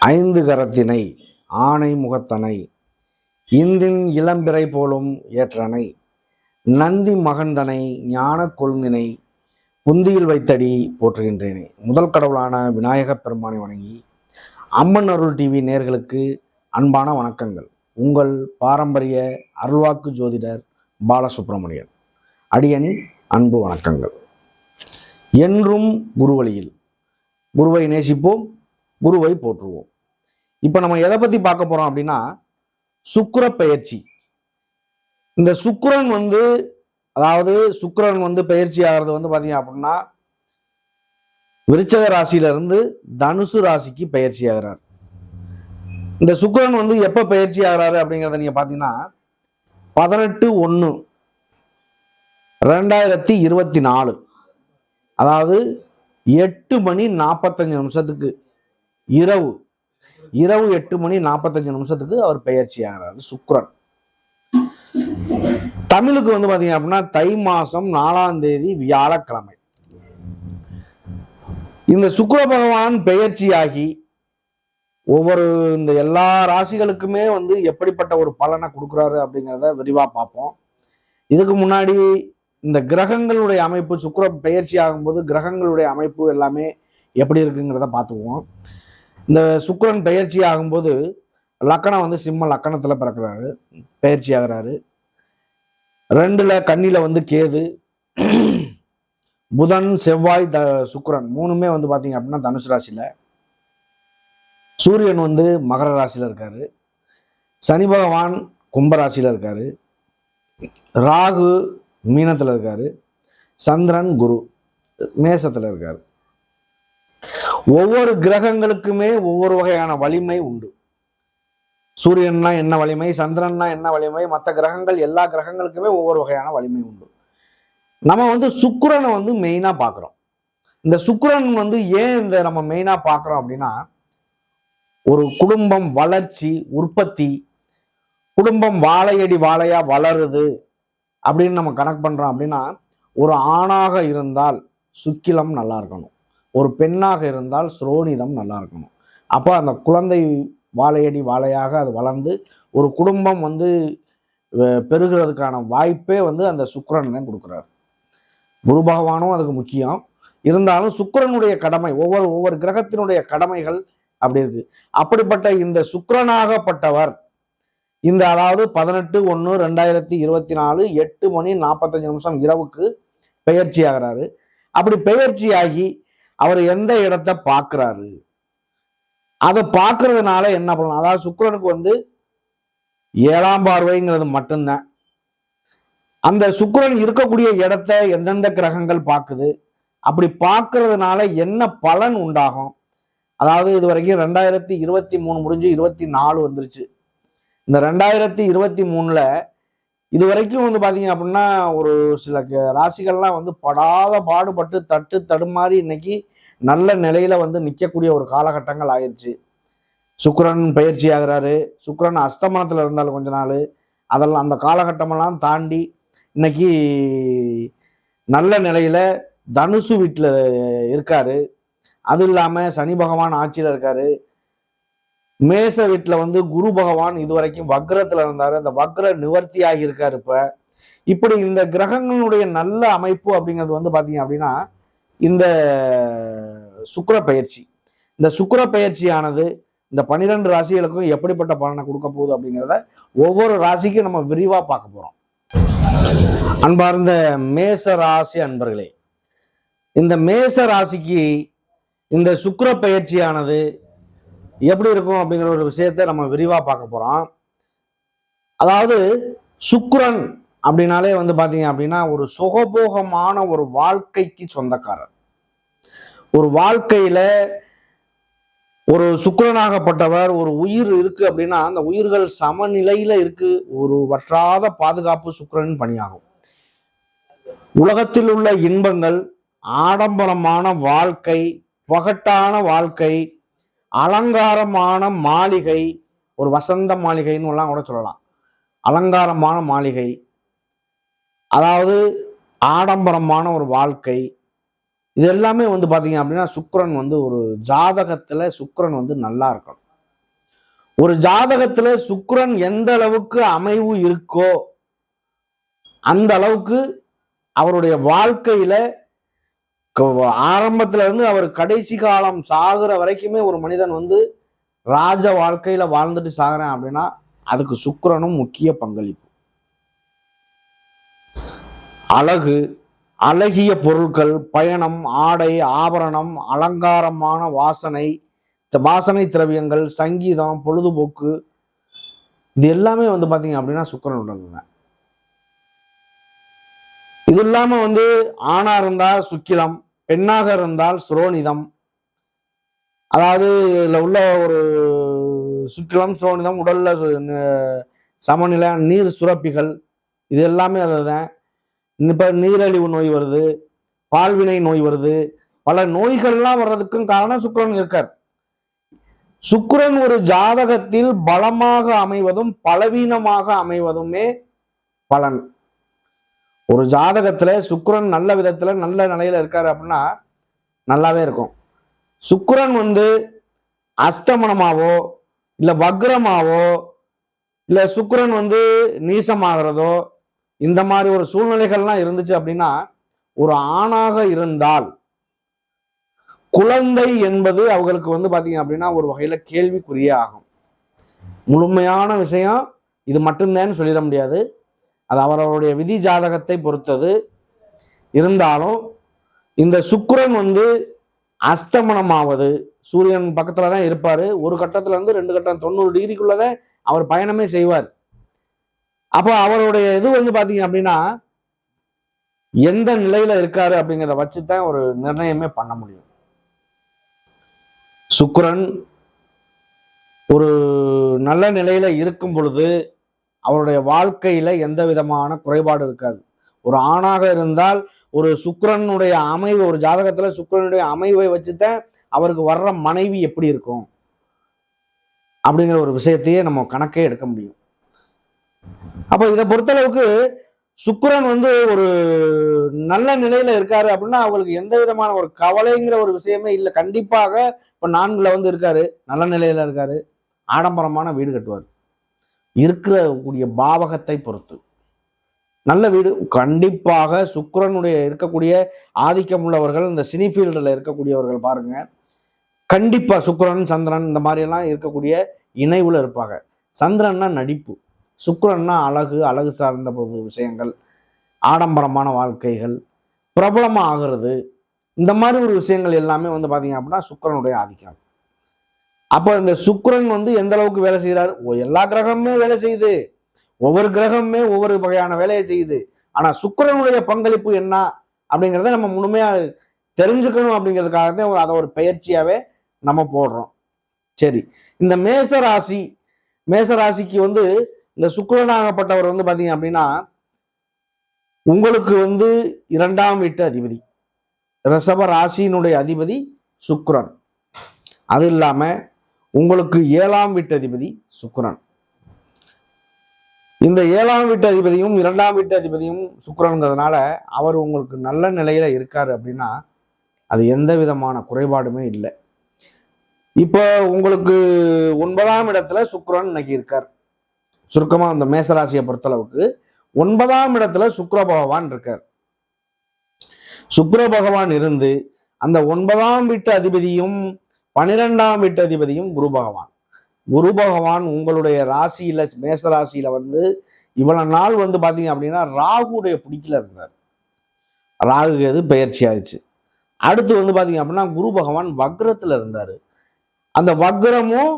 ஐந்து கரத்தினை ஆணை முகத்தனை இந்தின் இளம்பிறை போலும் ஏற்றனை நந்தி மகந்தனை ஞான கொழுந்தினை புந்தியில் வைத்தடி போற்றுகின்றேனே. முதல் கடவுளான விநாயகப் பெருமானை வணங்கி அம்மன் அருள் டிவி நேயர்களுக்கு அன்பான வணக்கங்கள். உங்கள் பாரம்பரிய அருள்வாக்கு ஜோதிடர் பாலசுப்ரமணியன். அடியனின் அன்பு வணக்கங்கள். என்றும் குருவழியில் குருவை நேசிப்போம், குருவை போற்றுவோம். இப்போ நம்ம எதை பற்றி பார்க்க போகிறோம் அப்படின்னா, சுக்கிர பெயர்ச்சி. இந்த சுக்கிரன் பெயர்ச்சி ஆகிறது பார்த்தீங்க அப்படின்னா, விருச்சக ராசியிலிருந்து தனுசு ராசிக்கு பயிற்சி ஆகிறார். இந்த சுக்கிரன் எப்போ பயிற்சி ஆகிறாரு அப்படிங்கிறத நீங்கள் பார்த்தீங்கன்னா 18/1/2024, அதாவது 8:45 இரவு 8:45 அவர் பெயர்ச்சி ஆகிறாரு சுக்கிரன். தமிழுக்கு பாத்தீங்க அப்படின்னா தை மாசம் 4ஆம் தேதி வியாழக்கிழமை இந்த சுக்கிர பகவான் பெயர்ச்சியாகி இந்த எல்லா ராசிகளுக்குமே எப்படிப்பட்ட ஒரு பலனை கொடுக்குறாரு அப்படிங்கிறத விரிவா பார்ப்போம். இதுக்கு முன்னாடி இந்த கிரகங்களுடைய அமைப்பு, சுக்கிர பெயர்ச்சி ஆகும்போது கிரகங்களுடைய அமைப்பு எல்லாமே எப்படி இருக்குங்கிறத பார்த்துக்குவோம். இந்த சுக்கிரன் பயிற்சி ஆகும்போது லக்கணம் சிம்ம லக்கணத்துல பிறக்கிறாரு, பயிற்சி ஆகிறாரு. 2ல கன்னியில கேது, புதன், செவ்வாய், சுக்கிரன் மூணுமே பாத்தீங்க அப்படின்னா தனுசு ராசியில. சூரியன் மகர ராசியில இருக்காரு. சனி பகவான் கும்பராசியில இருக்காரு. ராகு மீனத்துல இருக்காரு. சந்திரன் குரு மேசத்துல இருக்காரு. ஒவ்வொரு கிரகங்களுக்குமே ஒவ்வொரு வகையான வலிமை உண்டு. சூரியன்னா என்ன வலிமை, சந்திரன்னா என்ன வலிமை, மற்ற கிரகங்கள் எல்லா கிரகங்களுக்குமே ஒவ்வொரு வகையான வலிமை உண்டு. நம்ம சுக்கிரனை மெயினா பார்க்கிறோம். இந்த சுக்கிரன் ஏன் நம்ம மெயினா பார்க்கிறோம் அப்படின்னா, ஒரு குடும்பம் வளர்ச்சி, உற்பத்தி, குடும்பம் வாழையடி வாழையா வளருது அப்படின்னு நம்ம கணக்கு பண்றோம். அப்படின்னா ஒரு ஆணாக இருந்தால் சுக்கிலம் நல்லா இருக்கணும், ஒரு பெண்ணாக இருந்தால் சுரோனிதம் நல்லா இருக்கணும். அப்போ அந்த குழந்தை வாழையடி வாழையாக அது வளர்ந்து ஒரு குடும்பம் பெருகிறதுக்கான வாய்ப்பே அந்த சுக்கிரன் தான் கொடுக்குறாரு. குரு பகவானும் அதுக்கு முக்கியம். இருந்தாலும் சுக்கிரனுடைய கடமை, ஒவ்வொரு கிரகத்தினுடைய கடமைகள் அப்படி இருக்கு. அப்படிப்பட்ட இந்த சுக்கிரனாகப்பட்டவர் அதாவது 18/1/2024 8:45 இரவுக்கு பெயர்ச்சி ஆகிறாரு. அப்படி பெயர்ச்சியாகி அவர் எந்த இடத்தை பார்க்கிறாரு, அதை பார்க்கறதுனால என்ன பண்ணலாம். அதாவது சுக்கிரனுக்கு 7ஆம் பார்வைங்கிறது மட்டும்தான். அந்த சுக்கிரன் இருக்கக்கூடிய இடத்த எந்தெந்த கிரகங்கள் பார்க்குது, அப்படி பார்க்கறதுனால என்ன பலன் உண்டாகும். அதாவது இது வரைக்கும் 2023 முடிஞ்சு 24 வந்துருச்சு. இந்த 2023ல இது வரைக்கும் பாத்தீங்க அப்படின்னா ஒரு சில ராசிகள்லாம் படாத பாடுபட்டு தட்டு தடுமாறி இன்னைக்கு நல்ல நிலையில நிற்கக்கூடிய ஒரு காலகட்டங்கள் ஆயிடுச்சு. சுக்கிரன் பயிற்சி ஆகிறாரு. சுக்கிரன் அஸ்தமனத்துல இருந்தாலும் கொஞ்ச நாள், அதெல்லாம் அந்த காலகட்டமெல்லாம் தாண்டி இன்னைக்கு நல்ல நிலையில தனுசு வீட்டுல இருக்காரு. அது இல்லாம சனி பகவான் ஆட்சியில இருக்காரு. மேச வீட்டுல குரு பகவான் இது வரைக்கும் வக்ரத்துல இருந்தாரு, அந்த வக்ர நிவர்த்தி ஆகி இருக்காரு. இப்படி இந்த கிரகங்களுடைய நல்ல அமைப்பு அப்படிங்கிறது பாத்தீங்க அப்படின்னா இந்த சுக்கிர பயிற்சி, இந்த சுக்கிர பயிற்சியானது இந்த 12 ராசிகளுக்கும் எப்படிப்பட்ட பலனை கொடுக்க போகுது அப்படிங்கிறத ஒவ்வொரு ராசிக்கும் நம்ம விரிவா பார்க்க போறோம். அன்பார்ந்த மேச ராசி அன்பர்களே, இந்த மேச ராசிக்கு இந்த சுக்கிர பயிற்சியானது எப்படி இருக்கும் அப்படிங்கிற ஒரு விஷயத்த நம்ம விரிவா பார்க்க போறோம். அதாவது சுக்கிரன் அப்படின்னாலே பாத்தீங்க அப்படின்னா ஒரு சுகபோகமான ஒரு வாழ்க்கைக்கு சொந்தக்காரர். ஒரு வாழ்க்கையில ஒரு சுக்கிரனாகப்பட்டவர், ஒரு உயிர் இருக்கு அப்படின்னா அந்த உயிர்கள் சமநிலையில இருக்கு. ஒரு வற்றாத பாதுகாப்பு சுக்கிரன் பணியாகும். உலகத்தில் உள்ள இன்பங்கள், ஆடம்பரமான வாழ்க்கை, பகட்டான வாழ்க்கை, அலங்காரமான மாளிகை, ஒரு வசந்த மாளிகைன்னு எல்லாம் கூட சொல்லலாம். அலங்காரமான மாளிகை, அதாவது ஆடம்பரமான ஒரு வாழ்க்கை, இது எல்லாமே பாத்தீங்க அப்படின்னா சுக்கிரன் ஒரு ஜாதகத்துல சுக்கிரன் நல்லா இருக்கணும். ஒரு ஜாதகத்துல சுக்கிரன் எந்த அளவுக்கு அமைவு இருக்கோ அந்த அளவுக்கு அவருடைய வாழ்க்கையில ஆரம்பத்துல இருந்து அவர் கடைசி காலம் சாகுற வரைக்குமே ஒரு மனிதன் ராஜ வாழ்க்கையில வாழ்ந்துட்டு சாகுறேன் அப்படின்னா அதுக்கு சுக்கிரனும் முக்கிய பங்களிப்பு. அழகு, அழகிய பொருட்கள், பயணம், ஆடை, ஆபரணம், அலங்காரமான வாசனை திரவியங்கள், சங்கீதம், பொழுதுபோக்கு, இது எல்லாமே பாத்தீங்க அப்படின்னா சுக்கிரனுடன். இது இல்லாம ஆணா இருந்தால் சுக்கிலம், பெண்ணாக இருந்தால் சுரோனிதம். அதாவது இதுல உள்ள ஒரு சுக்கிலம் சுரோனிதம் உடல்ல சமநிலை, நீர் சுரப்பிகள், இது எல்லாமே அதுதான். இப்ப நீரழிவு நோய் வருது, பால்வினை நோய் வருது, பல நோய்கள்லாம் வர்றதுக்கும் காரணம் சுக்கிரன் இருக்கார். சுக்கிரன் ஒரு ஜாதகத்தில் பலமாக அமைவதும் பலவீனமாக அமைவதுமே பலன். ஒரு ஜாதகத்துல சுக்கிரன் நல்ல விதத்துல நல்ல நிலையில இருக்காரு அப்படின்னா நல்லாவே இருக்கும். சுக்கிரன் அஸ்தமனமாவோ இல்ல வக்ரமாவோ இல்ல சுக்கிரன் நீசமாகிறதோ இந்த மாதிரி ஒரு சூழ்நிலைகள்லாம் இருந்துச்சு அப்படின்னா ஒரு ஆணாக இருந்தால் குழந்தை என்பது அவங்களுக்கு பாத்தீங்க அப்படின்னா ஒரு வகையில கேள்விக்குரிய ஆகும். முழுமையான விஷயம் இது மட்டும்தான் சொல்லிட முடியாது, அது அவரவருடைய விதி ஜாதகத்தை பொறுத்தது. இருந்தாலும் இந்த சுக்கிரன் அஸ்தமனமாவது, சூரியன் பக்கத்துலதான் இருப்பாரு, ஒரு கட்டத்துல 2 கட்டம் 90 டிகிரிக்குள்ளதான் அவர் பயணமே செய்வார். அப்போ அவருடைய இது பாத்தீங்க அப்படின்னா எந்த நிலையில இருக்காரு அப்படிங்கிறத வச்சுதான் ஒரு நிர்ணயமே பண்ண முடியும். சுக்கிரன் ஒரு நல்ல நிலையில இருக்கும் பொழுது அவருடைய வாழ்க்கையில எந்த விதமான குறைபாடு இருக்காது. ஒரு ஆணாக இருந்தால் ஒரு சுக்கிரனுடைய அமைவு, ஒரு ஜாதகத்துல சுக்கிரனுடைய அமைவை வச்சுதான் அவருக்கு வர்ற மனைவி எப்படி இருக்கும் அப்படிங்கிற ஒரு விஷயத்தையே நம்ம கணக்கே எடுக்க முடியும். அப்ப இதை பொறுத்தளவுக்கு சுக்கிரன் ஒரு நல்ல நிலையில இருக்காரு அப்படின்னா அவங்களுக்கு எந்த விதமான ஒரு கவலைங்கிற ஒரு விஷயமே இல்லை. கண்டிப்பாக இப்ப 4ல இருக்காரு, நல்ல நிலையில இருக்காரு, ஆடம்பரமான வீடு கட்டுவார். இருக்கக்கூடிய பாவகத்தை பொறுத்து நல்ல வீடு கண்டிப்பாக. சுக்கிரனுடைய இருக்கக்கூடிய ஆதிக்கம் உள்ளவர்கள், இந்த சினி ஃபீல்டுல இருக்கக்கூடியவர்கள் பாருங்க, கண்டிப்பா சுக்கிரன் சந்திரன் இந்த மாதிரி எல்லாம் இருக்கக்கூடிய இணைவுல இருப்பாங்க. சந்திரன்னா நடிப்பு, சுக்கிரன்னா அழகு சார்ந்த பொது விஷயங்கள், ஆடம்பரமான வாழ்க்கைகள், பிரபலமா ஆகிறது, இந்த மாதிரி ஒரு விஷயங்கள் எல்லாமே பாத்தீங்க அப்படின்னா சுக்கிரனுடைய ஆதிக்கம். அப்ப இந்த சுக்கிரன் எந்த அளவுக்கு வேலை செய்யறாரு? எல்லா கிரகமுமே வேலை செய்யுது, ஒவ்வொரு கிரகமுமே ஒவ்வொரு வகையான வேலையை செய்யுது. ஆனா சுக்கிரனுடைய பங்களிப்பு என்ன அப்படிங்கிறத நம்ம முழுமையா தெரிஞ்சுக்கணும் அப்படிங்கிறதுக்காக அதை ஒரு பயிற்சியாவே நம்ம போடுறோம். சரி, இந்த மேசராசிக்கு இந்த சுக்கிரனாகப்பட்டவர் பாத்தீங்க அப்படின்னா உங்களுக்கு 2ஆம் வீட்டு அதிபதி, ரிஷப ராசியினுடைய அதிபதி சுக்கிரன். அது இல்லாம உங்களுக்கு 7ஆம் வீட்டு அதிபதி சுக்கிரன். இந்த 7ஆம் வீட்டு அதிபதியும் 2ஆம் வீட்டு அதிபதியும் சுக்கிரன்கிறதுனால அவர் உங்களுக்கு நல்ல நிலையில இருக்காரு அப்படின்னா அது எந்த விதமான குறைபாடுமே இல்லை. இப்போ உங்களுக்கு 9ஆம் இடத்துல சுக்கிரன் இன்னைக்கு இருக்கார். சுருக்கமா அந்த மேசராசியை பொறுத்தளவுக்கு 9ஆம் இடத்துல சுக்கிர பகவான் இருக்கார். சுக்கிர பகவான் இருந்து அந்த 9ஆம் வீட்டு அதிபதியும் 12ஆம் வீட்டு அதிபதியும் குரு பகவான். குரு பகவான் உங்களுடைய ராசியில, மேச ராசியில இவ்வளவு நாள் பாத்தீங்க அப்படின்னா ராகுடைய பிடிக்கல இருந்தார். ராகு எது பயிற்சி ஆயிடுச்சு. அடுத்து பாத்தீங்க அப்படின்னா குரு பகவான் வக்ரத்துல இருந்தாரு. அந்த வக்ரமும்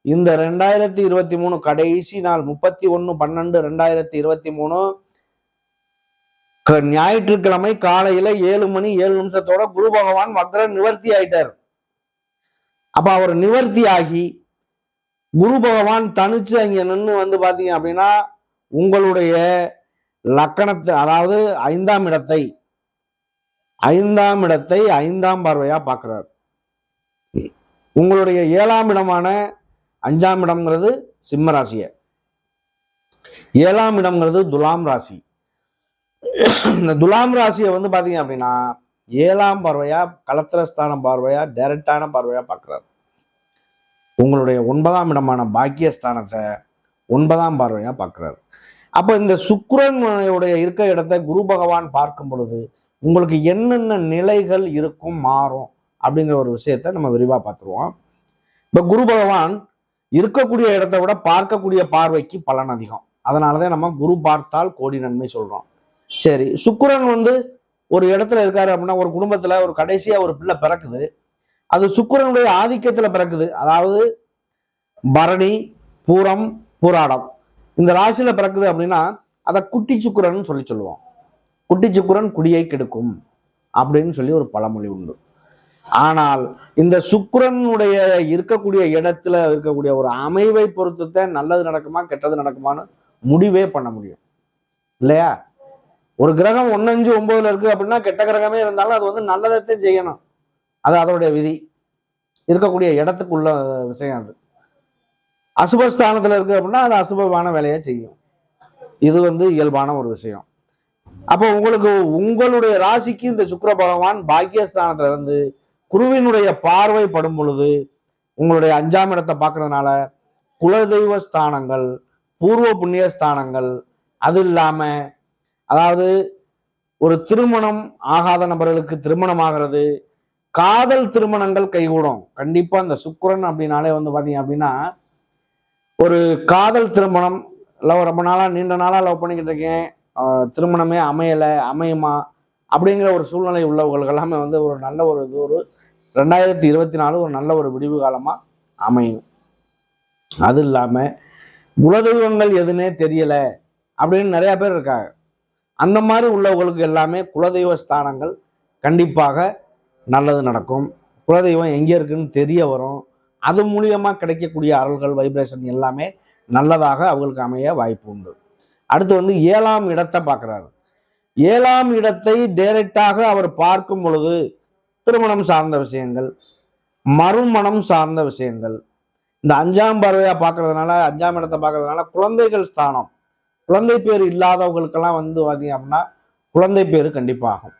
இந்த 2023 கடைசி நாள் 31/12/2023 ஞாயிற்றுக்கிழமை காலையில 7 மணி 7 நிமிஷத்தோட குரு பகவான் வக்ர நிவர்த்தி ஆயிட்டார். அப்ப அவர் நிவர்த்தி ஆகி குரு பகவான் தனிச்சு அங்க நின்று பாத்தீங்க அப்படின்னா உங்களுடைய லக்கணத்தை, அதாவது 5ஆம் இடத்தை 5ஆம் பார்வையா பார்க்கிறார். உங்களுடைய 7ஆம் இடமான 5ஆம் இடம்ங்கிறது சிம்ம ராசிய, 7ஆம் இடம்ங்கிறது துலாம் ராசி. இந்த துலாம் ராசியை பாத்தீங்க அப்படின்னா 7ஆம் பார்வையா, கலத்திரஸ்தான பார்வையா, டைரக்டான பார்வையா பார்க்கிறார். உங்களுடைய 9ஆம் இடமான பாக்கியஸ்தானத்தை 9ஆம் பார்வையா பார்க்கிறாரு. அப்ப இந்த சுக்கிரனுடைய இருக்க இடத்தை குரு பகவான் பார்க்கும் பொழுது உங்களுக்கு என்னென்ன நிலைகள் இருக்கும், மாறும் அப்படிங்கிற ஒரு விஷயத்த நம்ம விரிவா பார்த்துருவோம். இப்ப குரு பகவான் இருக்கக்கூடிய இடத்தை விட பார்க்கக்கூடிய பார்வைக்கு பலன் அதிகம். அதனாலதான் நம்ம குரு பார்த்தால் கோடி நன்மை சொல்றோம். சரி, சுக்கிரன் ஒரு இடத்துல இருக்காரு அப்படின்னா, ஒரு குடும்பத்துல ஒரு கடைசியா ஒரு பிள்ளை பிறக்குது, அது சுக்கிரனுடைய ஆதிக்கத்துல பிறக்குது. அதாவது பரணி, பூரம், பூராடம் இந்த ராசியில பிறக்குது அப்படின்னா அதை குட்டி சுக்கிரன் சொல்லுவோம். குட்டி சுக்கிரன் குடியை கெடுக்கும் அப்படின்னு சொல்லி ஒரு பழமொழி உண்டு. ஆனால் இந்த சுக்கிரனுடைய இருக்கக்கூடிய இடத்துல இருக்கக்கூடிய ஒரு அமைவை பொறுத்துத்தான் நல்லது நடக்குமா கெட்டது நடக்குமான்னு முடிவே பண்ண முடியும் இல்லையா? ஒரு கிரகம் 1, 5, 9 இருக்கு அப்படின்னா கெட்ட கிரகமே இருந்தாலும் அது நல்லதைத்தான் செய்யணும். அது அதோடைய விதி, இருக்கக்கூடிய இடத்துக்குள்ள விஷயம். அது அசுபஸ்தானத்துல இருக்கு அப்படின்னா அது அசுபமான வேலையை செய்யும். இது இயல்பான ஒரு விஷயம். அப்போ உங்களுடைய ராசிக்கு இந்த சுக்கிர பகவான் பாக்கியஸ்தானத்துல இருந்து குருவினுடைய பார்வை படும் பொழுது உங்களுடைய 5ஆம் இடத்தை பார்க்கறதுனால குலதெய்வ ஸ்தானங்கள், பூர்வ புண்ணிய ஸ்தானங்கள், அது இல்லாம அதாவது ஒரு திருமணம் ஆகாத நபர்களுக்கு திருமணம் ஆகிறது, காதல் திருமணங்கள் கைகூடும். கண்டிப்பா இந்த சுக்கிரன் அப்படின்னாலே பாத்தீங்க அப்படின்னா ஒரு காதல் திருமணம், ரொம்ப நாளா நீண்ட நாளா லவ் பண்ணிக்கிட்டு இருக்கேன், திருமணமே அமையுமா அப்படிங்கிற ஒரு சூழ்நிலை உள்ளவர்கள் எல்லாமே ஒரு நல்ல ஒரு 2024 ஒரு நல்ல ஒரு விடிவு காலமா அமையும். அது இல்லாம குலதெய்வங்கள் எதுனே தெரியல அப்படின்னு நிறைய பேர் இருக்காங்க. அந்த மாதிரி உள்ளவர்களுக்கு எல்லாமே குலதெய்வ ஸ்தானங்கள் கண்டிப்பாக நல்லது நடக்கும். குலதெய்வம் எங்கே இருக்குன்னு தெரிய வரும். அது மூலியமா கிடைக்கக்கூடிய அருள்கள், வைப்ரேஷன் எல்லாமே நல்லதாக அவங்களுக்கு அமைய வாய்ப்பு உண்டு. அடுத்து 7ஆம் இடத்தை பார்க்கிறாரு. 7ஆம் இடத்தை டைரக்டாக அவர் பார்க்கும் பொழுது திருமணம் சார்ந்த விஷயங்கள், மறுமணம் சார்ந்த விஷயங்கள், இந்த 5ஆம் பார்வையா பார்க்கறதுனால 5ஆம் இடத்தை பார்க்கறதுனால குழந்தைகள் ஸ்தானம், குழந்தை பேர் இல்லாதவங்களுக்கெல்லாம் பார்த்தீங்க அப்படின்னா குழந்தை பேரு கண்டிப்பாகும்.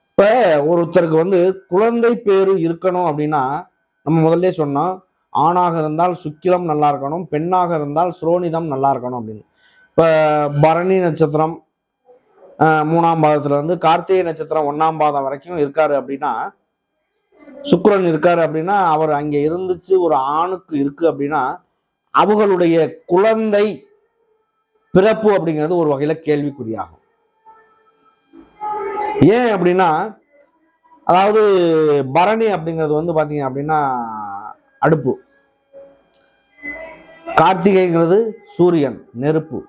இப்ப ஒருத்தருக்கு குழந்தை பேரு இருக்கணும் அப்படின்னா நம்ம முதல்ல சொன்னோம், ஆணாக இருந்தால் சுக்கிலம் நல்லா இருக்கணும், பெண்ணாக இருந்தால் சுரோனிதம் நல்லா இருக்கணும் அப்படின்னு. இப்ப பரணி நட்சத்திரம் 3ஆம் பாதத்துல கார்த்திகை நட்சத்திரம் 1ஆம் பாதம் வரைக்கும் இருக்காரு அப்படின்னா, சுக்கிரன் இருக்காரு அப்படின்னா, அவர் அங்க இருந்துச்சு ஒரு ஆணுக்கு இருக்கு அப்படின்னா அவங்களுடைய குழந்தை பிறப்பு அப்படிங்கிறது ஒரு வகையில கேள்விக்குறியாகும். ஏன் அப்படின்னா, அதாவது பரணி அப்படிங்கிறது பாத்தீங்க அப்படின்னா அடுப்பு, கார்த்திகைங்கிறது சூரியன் நெருப்பு.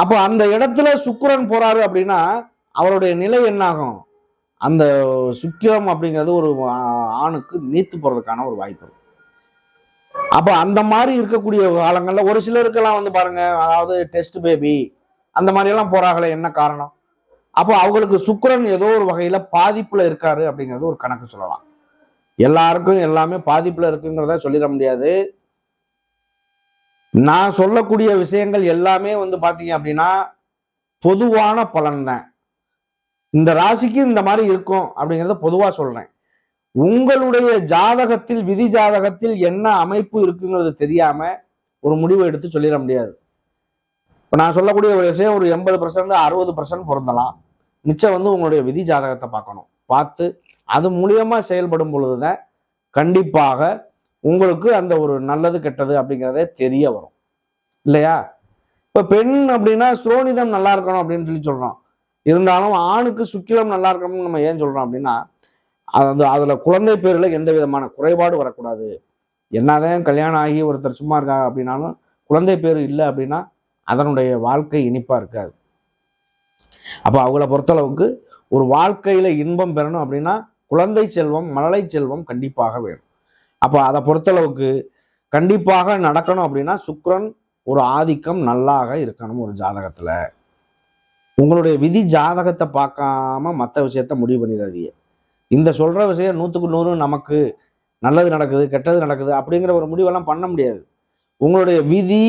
அப்போ அந்த இடத்துல சுக்கிரன் போறாரு அப்படின்னா அவருடைய நிலை என்னாகும், அந்த சுக்கிரம் அப்படிங்கிறது ஒரு ஆணுக்கு நீத்து போறதுக்கான ஒரு வாய்ப்பு. அப்ப அந்த மாதிரி இருக்கக்கூடிய காலங்கள்ல ஒரு சிலருக்கெல்லாம் பாருங்க, அதாவது டெஸ்ட் பேபி அந்த மாதிரி எல்லாம் போறாங்களே, என்ன காரணம்? அப்போ அவங்களுக்கு சுக்கிரன் ஏதோ ஒரு வகையில பாதிப்புல இருக்காரு அப்படிங்கிறது ஒரு கணக்கு சொல்லலாம். எல்லாருக்கும் எல்லாமே பாதிப்புல இருக்குங்கிறத சொல்லிட முடியாது. நான் சொல்லக்கூடிய விஷயங்கள் எல்லாமே பாத்தீங்க அப்படின்னா பொதுவான பலன் தான். இந்த ராசிக்கு இந்த மாதிரி இருக்கும் அப்படிங்கிறத பொதுவா சொல்றேன். உங்களுடைய ஜாதகத்தில், விதி ஜாதகத்தில் என்ன அமைப்பு இருக்குங்கிறது தெரியாம ஒரு முடிவை எடுத்து சொல்லிட முடியாது. இப்ப நான் சொல்லக்கூடிய ஒரு விஷயம் ஒரு 80% 60% பொருந்தலாம். மிச்சம் உங்களுடைய விதி ஜாதகத்தை பார்க்கணும். பார்த்து அது மூலியமா செயல்படும் பொழுதுதான் கண்டிப்பாக உங்களுக்கு அந்த ஒரு நல்லது கெட்டது அப்படிங்கிறதே தெரிய வரும் இல்லையா? இப்ப பெண் அப்படின்னா சுரோனிதம் நல்லா இருக்கணும் அப்படின்னு சொல்றோம். இருந்தாலும் ஆணுக்கு சுக்கிலம் நல்லா இருக்கணும்னு நம்ம ஏன் சொல்றோம் அப்படின்னா, அதுல குழந்தை பேர்ல எந்த விதமான குறைபாடு வரக்கூடாது. என்னதான் கல்யாணம் ஆகி ஒருத்தர் சும்மா இருக்காங்க அப்படின்னாலும் குழந்தை பேர் இல்லை அப்படின்னா அதனுடைய வாழ்க்கை இனிப்பா இருக்காது. அப்ப அவங்கள பொறுத்தளவுக்கு ஒரு வாழ்க்கையில இன்பம் பெறணும் அப்படின்னா குழந்தை செல்வம், மழலை செல்வம் கண்டிப்பாக வேணும். அப்ப அதை பொறுத்தளவுக்கு கண்டிப்பாக நடக்கணும் அப்படின்னா சுக்கிரன் ஒரு ஆதிக்கம் நல்லாக இருக்கணும் ஒரு ஜாதகத்துல. உங்களுடைய விதி ஜாதகத்தை பார்க்காம மற்ற விஷயத்த முடிவு பண்ணிடாதீங்க. இந்த சொல்ற விஷயம் 100க்கு 100 நமக்கு நல்லது நடக்குது கெட்டது நடக்குது அப்படிங்கிற ஒரு முடிவெல்லாம் பண்ண முடியாது. உங்களுடைய விதி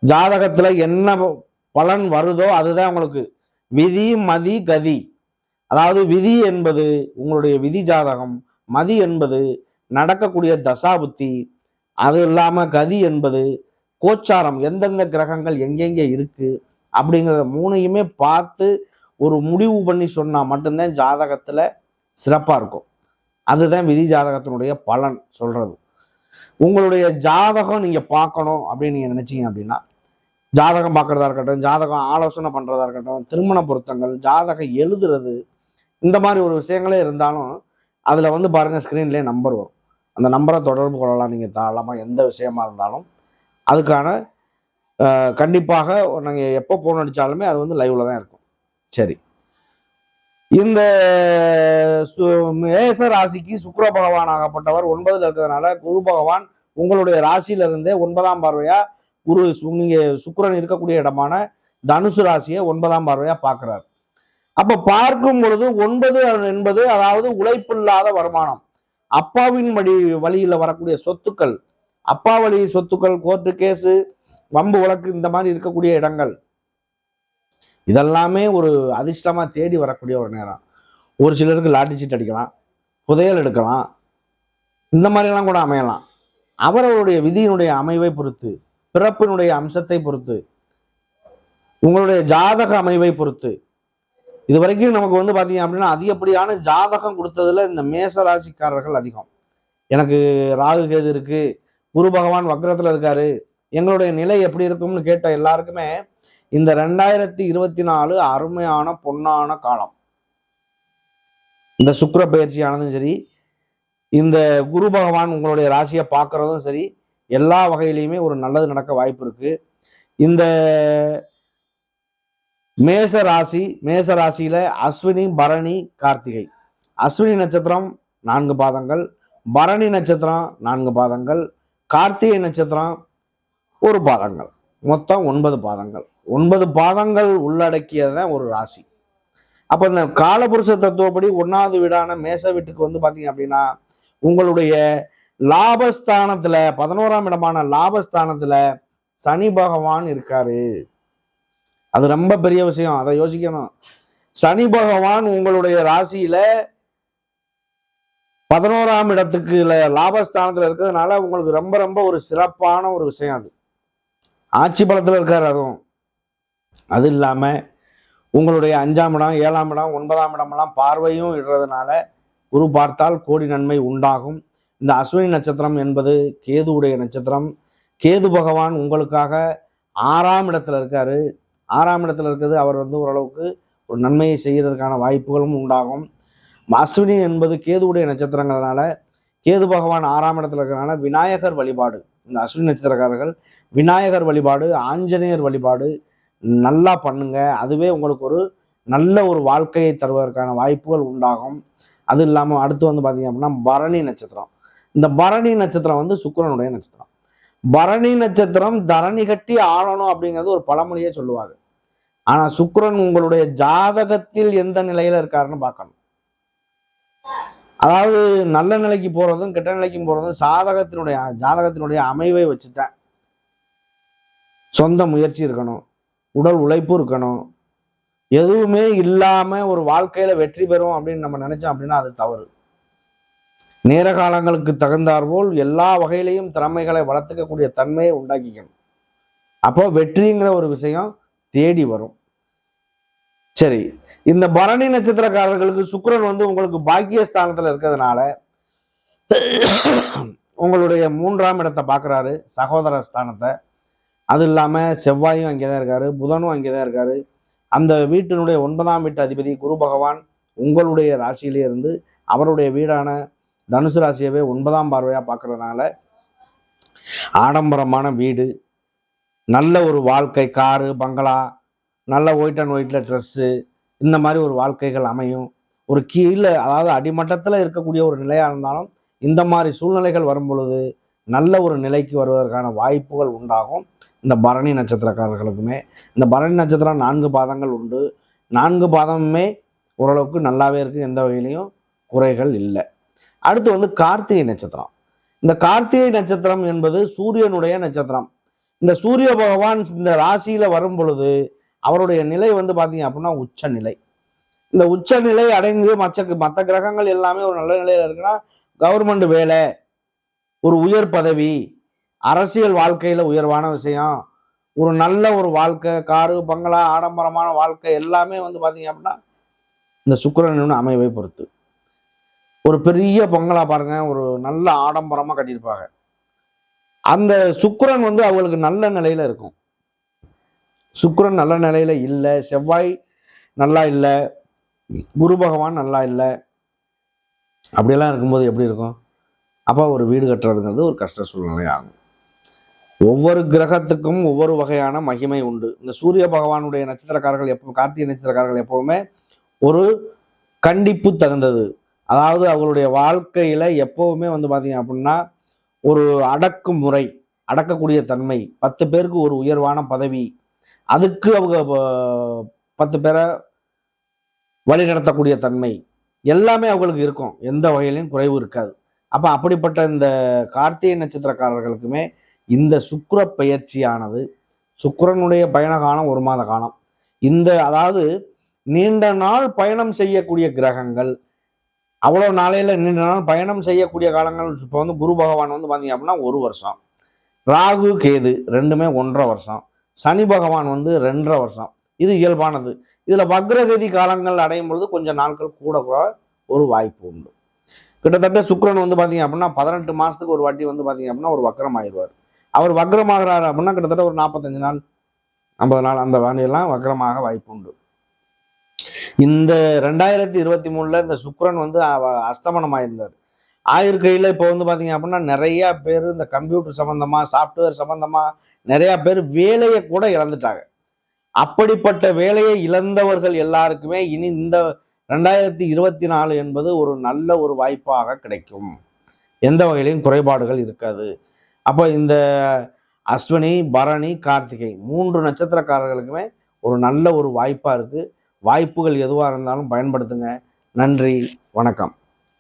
ஜாதகத்துல என்ன பலன் வருதோ அதுதான் உங்களுக்கு விதி, மதி, கதி. அதாவது விதி என்பது உங்களுடைய விதி ஜாதகம், மதி என்பது நடக்கக்கூடிய தசாபுத்தி, அது இல்லாம கதி என்பது, கோச்சாரம், எந்தெந்த கிரகங்கள் எங்கெங்க இருக்கு அப்படிங்கிறத மூணையுமே பார்த்து ஒரு முடிவு பண்ணி சொன்னா மட்டும்தான் ஜாதகத்துல சிறப்பா இருக்கும். அதுதான் விதி ஜாதகத்தினுடைய பலன் சொல்றது. உங்களுடைய ஜாதகம் நீங்க பார்க்கணும் அப்படின்னு நீங்க நினைச்சீங்க அப்படின்னா, ஜாதகம் பார்க்கறதா இருக்கட்டும், ஜாதகம் ஆலோசனை பண்றதா இருக்கட்டும், திருமண பொருத்தங்கள், ஜாதகம் எழுதுறது, இந்த மாதிரி ஒரு விஷயங்களே இருந்தாலும் அதுல வந்து பாருங்க, ஸ்கிரீன்லேயே நம்பர் வரும். அந்த நம்பரை தொடர்பு கொள்ளலாம். நீங்க தாராளமா எந்த விஷயமா இருந்தாலும் அதுக்கான கண்டிப்பாக நாங்கள் எப்போ போன் அடித்தாலுமே அது வந்து லைவ்ல தான் இருக்கும். சரி, இந்த மேச ராசிக்கு சுக்கிர பகவான் ஆகப்பட்டவர் 9ல் இருக்கிறதுனால குரு பகவான் உங்களுடைய ராசியில இருந்தே 9ஆம் பார்வையா குரு, நீங்க சுக்கிரன் இருக்கக்கூடிய இடமான தனுசு ராசியை 9ஆம் பார்வையா பார்க்கிறார். அப்ப பார்க்கும் பொழுது 9 என்பது அதாவது உழைப்பில்லாத வருமானம், அப்பாவின் வழியில வரக்கூடிய சொத்துக்கள், அப்பா வழி சொத்துக்கள், கோர்ட்டு கேஸு, வம்பு வழக்கு, இந்த மாதிரி இருக்கக்கூடிய இடங்கள், இதெல்லாமே ஒரு அதிர்ஷ்டமா தேடி வரக்கூடிய ஒரு நேரம். ஒரு சிலருக்கு லாட்டி சீட் அடிக்கலாம், புதையல் எடுக்கலாம், இந்த மாதிரிலாம் கூட அமையலாம். அவரவருடைய விதியினுடைய அமைவை பொறுத்து, பிறப்பினுடைய அம்சத்தை பொறுத்து, உங்களுடைய ஜாதக அமைவை பொறுத்து, இது வரைக்கும் நமக்கு வந்து பார்த்தீங்க அப்படின்னா அதிகப்படியான ஜாதகம் கொடுத்ததுல இந்த மேச ராசிக்காரர்கள் அதிகம். எனக்கு ராகு கேது இருக்கு, குரு பகவான் வக்ரத்துல இருக்காரு, எங்களுடைய நிலை எப்படி இருக்கும்னு கேட்ட எல்லாருக்குமே இந்த 2024 அருமையான பொன்னான காலம். இந்த சுக்கிர பயிற்சியானதும் சரி, இந்த குரு பகவான் உங்களுடைய ராசியை பார்க்கறதும் சரி, எல்லா வகையிலையுமே ஒரு நல்லது நடக்க வாய்ப்பு இருக்கு. இந்த மேச ராசியில அஸ்வினி, பரணி, கார்த்திகை. அஸ்வினி நட்சத்திரம் 4 பாதங்கள், பரணி நட்சத்திரம் 4 பாதங்கள், கார்த்திகை நட்சத்திரம் 1 பாதங்கள், மொத்தம் 9 பாதங்கள். 9 பாதங்கள் உள்ளடக்கியதான் ஒரு ராசி. அப்ப இந்த காலபுருஷ தத்துவப்படி 1வது வீடான மேச வீட்டுக்கு வந்து பாத்தீங்க அப்படின்னா உங்களுடைய லாபஸ்தானத்துல 11ஆம் இடமான லாபஸ்தானத்துல சனி பகவான் இருக்காரு. அது ரொம்ப பெரிய விஷயம், அதை யோசிக்கணும். சனி பகவான் உங்களுடைய ராசியில 11ஆம் இடத்துக்கு லாபஸ்தானத்துல இருக்கிறதுனால உங்களுக்கு ரொம்ப ரொம்ப ஒரு சிறப்பான ஒரு விஷயம். அது ஆட்சி பலத்துல இருக்காரு. அதுவும் அது இல்லாம உங்களுடைய 5ஆம் இடம், 7ஆம் இடம், 9ஆம் இடமெல்லாம் பார்வையும் இடுறதுனால குரு பார்த்தால் கோடி நன்மை உண்டாகும். இந்த அஸ்வினி நட்சத்திரம் என்பது கேதுவுடைய நட்சத்திரம். கேது பகவான் உங்களுக்காக 6ஆம் இடத்துல இருக்காரு. 6ஆம் இடத்துல இருக்கிறது அவர் வந்து ஓரளவுக்கு ஒரு நன்மையை செய்யறதுக்கான வாய்ப்புகளும் உண்டாகும். அஸ்வினி என்பது கேதுவுடைய நட்சத்திரங்கிறதுனால கேது பகவான் 6ஆம் இடத்துல இருக்கிறதுனால விநாயகர் வழிபாடு, இந்த அஸ்வினி நட்சத்திரக்காரர்கள் விநாயகர் வழிபாடு, ஆஞ்சநேயர் வழிபாடு நல்லா பண்ணுங்க. அதுவே உங்களுக்கு ஒரு நல்ல ஒரு வாழ்க்கையை தருவதற்கான வாய்ப்புகள் உண்டாகும். அது இல்லாமல் அடுத்து வந்து பார்த்தீங்க அப்படின்னா பரணி நட்சத்திரம். இந்த பரணி நட்சத்திரம் வந்து சுக்கிரனுடைய நட்சத்திரம். பரணி நட்சத்திரம் தரணி கட்டி ஆளணும் அப்படிங்கிறது ஒரு பழமொழியே சொல்லுவாங்க. ஆனா சுக்கிரன் உங்களுடைய ஜாதகத்தில் எந்த நிலையில இருக்காருன்னு பார்க்கணும். அதாவது நல்ல நிலைக்கு போறதும் கெட்ட நிலைக்கும் போறதும் ஜாதகத்தினுடைய அமைவை வச்சுதான். சொந்த முயற்சி இருக்கணும், உடல் உழைப்பு இருக்கணும். எதுவுமே இல்லாம ஒரு வாழ்க்கையில வெற்றி பெறும் அப்படின்னு நம்ம நினைச்சோம் அப்படின்னா அது தவறு. நேர காலங்களுக்கு தகுந்தாற்போல் எல்லா வகையிலையும் திறமைகளை வளர்த்துக்கக்கூடிய தன்மையை உண்டாக்கிக்கணும். அப்போ வெற்றிங்கிற ஒரு விஷயம் தேடி வரும். சரி, இந்த பரணி நட்சத்திரக்காரர்களுக்கு சுக்கிரன் வந்து உங்களுக்கு பாக்கியஸ்தானத்துல இருக்கிறதுனால உங்களுடைய 3ஆம் இடத்தை பார்க்குறாரு, சகோதர ஸ்தானத்தை. அது இல்லாம செவ்வாயும் அங்கேதான் இருக்காரு, புதனும் அங்கேதான் இருக்காரு. அந்த வீட்டினுடைய 9ஆம் வீட்டு அதிபதி குரு பகவான் உங்களுடைய ராசியிலே இருந்து அவருடைய வீடான தனுசு ராசியவே 9ஆம் பார்வையா பார்க்கறதுனால ஆடம்பரமான வீடு, நல்ல ஒரு வாழ்க்கை, காரு, பங்களா, நல்ல ஒயிட் அண்ட் ஒயிட்ல ட்ரெஸ்ஸு, இந்த மாதிரி ஒரு வாழ்க்கைகள் அமையும். ஒரு கீழே அதாவது அடிமட்டத்தில் இருக்கக்கூடிய ஒரு நிலையாக இருந்தாலும் இந்த மாதிரி சூழ்நிலைகள் வரும் பொழுது நல்ல ஒரு நிலைக்கு வருவதற்கான வாய்ப்புகள் உண்டாகும். இந்த பரணி நட்சத்திரக்காரர்களுக்குமே இந்த பரணி நட்சத்திரம் 4 பாதங்கள் உண்டு. 4 பாதமுமே ஓரளவுக்கு நல்லாவே இருக்கு, எந்த வகையிலையும் குறைகள் இல்லை. அடுத்து வந்து கார்த்திகை நட்சத்திரம். இந்த கார்த்திகை நட்சத்திரம் என்பது சூரியனுடைய நட்சத்திரம். இந்த சூரிய பகவான் இந்த ராசியில வரும் பொழுது அவருடைய நிலை வந்து பாத்தீங்க அப்படின்னா உச்ச நிலை. இந்த உச்ச நிலை அடைந்து மற்ற கிரகங்கள் எல்லாமே ஒரு நல்ல நிலையில இருக்குன்னா கவர்மெண்ட் வேலை, ஒரு உயர் பதவி, அரசியல் வாழ்க்கையில உயர்வான விஷயம், ஒரு நல்ல ஒரு வாழ்க்கை, காரு பங்களா ஆடம்பரமான வாழ்க்கை எல்லாமே வந்து பாத்தீங்க அப்படின்னா இந்த சுக்கிரன் அமைவை பொறுத்து. ஒரு பெரிய பங்களா பாருங்க, ஒரு நல்ல ஆடம்பரமா கட்டியிருப்பாங்க. அந்த சுக்கிரன் வந்து அவங்களுக்கு நல்ல நிலையில இருக்கும். சுக்கிரன் நல்ல நிலையில இல்லை, செவ்வாய் நல்லா இல்லை, குரு பகவான் நல்லா இல்லை, அப்படியெல்லாம் இருக்கும்போது எப்படி இருக்கும்? அப்போ ஒரு வீடு கட்டுறதுங்கிறது ஒரு கஷ்ட சூழ்நிலை ஆகும். ஒவ்வொரு கிரகத்துக்கும் ஒவ்வொரு வகையான மகிமை உண்டு. இந்த சூரிய பகவானுடைய நட்சத்திரக்காரர்கள் கார்த்திகை நட்சத்திரக்காரர்கள் எப்பவுமே ஒரு கண்டிப்பு தகுந்தது. அதாவது அவங்களுடைய வாழ்க்கையில எப்பவுமே வந்து பாத்தீங்க அப்படின்னா ஒரு அடக்குமுறை, அடக்கக்கூடிய தன்மை, 10 பேருக்கு ஒரு உயர்வான பதவி, அதுக்கு அவங்க 10 பேரை வழி நடத்தக்கூடிய தன்மை எல்லாமே அவங்களுக்கு இருக்கும். எந்த வகையிலையும் குறைவு இருக்காது. அப்ப அப்படிப்பட்ட இந்த கார்த்திகை நட்சத்திரக்காரர்களுக்குமே இந்த சுக்கிர பெயர்ச்சியானது, சுக்கிரனுடைய பயண காலம் 1 மாத காலம். அதாவது நீண்ட நாள் பயணம் செய்யக்கூடிய கிரகங்கள், அவ்வளவு நாளையில நீண்ட நாள் பயணம் செய்யக்கூடிய காலங்கள். இப்போ வந்து குரு பகவான் வந்து பாத்தீங்க அப்படின்னா 1 வருஷம், ராகு கேது ரெண்டுமே 1.5 வருஷம், சனி பகவான் வந்து 2.5 வருஷம். இது இயல்பானது. இதுல வக்ரகதி காலங்கள் அடையும் பொழுது கொஞ்சம் நாட்கள் கூட ஒரு வாய்ப்பு உண்டு. கிட்டத்தட்ட சுக்கிரன் வந்து பாத்தீங்க அப்படின்னா 18 மாசத்துக்கு ஒரு வாட்டி வந்து பாத்தீங்க அப்படின்னா ஒரு வக்ரம் ஆயிடுவார். அவர் வக்ரமாகிறாரு அப்படின்னா கிட்டத்தட்ட ஒரு 45 நாள் 50 நாள் அந்த வானியெல்லாம் வக்ரமாக வாய்ப்பு உண்டு. இந்த 2023 இந்த சுக்கிரன் வந்து அஸ்தமனம் ஆயிருந்தார். ஆயிருக்கையில் இப்போ வந்து பாத்தீங்க அப்படின்னா நிறைய பேர் இந்த கம்ப்யூட்டர் சம்பந்தமா, சாப்ட்வேர் சம்பந்தமா நிறைய பேர் வேலையை கூட இழந்துட்டாங்க. அப்படிப்பட்ட வேலையை இழந்தவர்கள் எல்லாருக்குமே இனி இந்த 2024 என்பது ஒரு நல்ல ஒரு வாய்ப்பாக கிடைக்கும். எந்த வகையிலையும் குறைபாடுகள் இருக்காது. அப்போ இந்த அஸ்வினி, பரணி, கார்த்திகை 3 நட்சத்திரக்காரர்களுக்குமே ஒரு நல்ல ஒரு வாய்ப்பா இருக்கு. வாய்ப்புகள் எதுவாக இருந்தாலும் பயன்படுத்துங்க. நன்றி, வணக்கம்.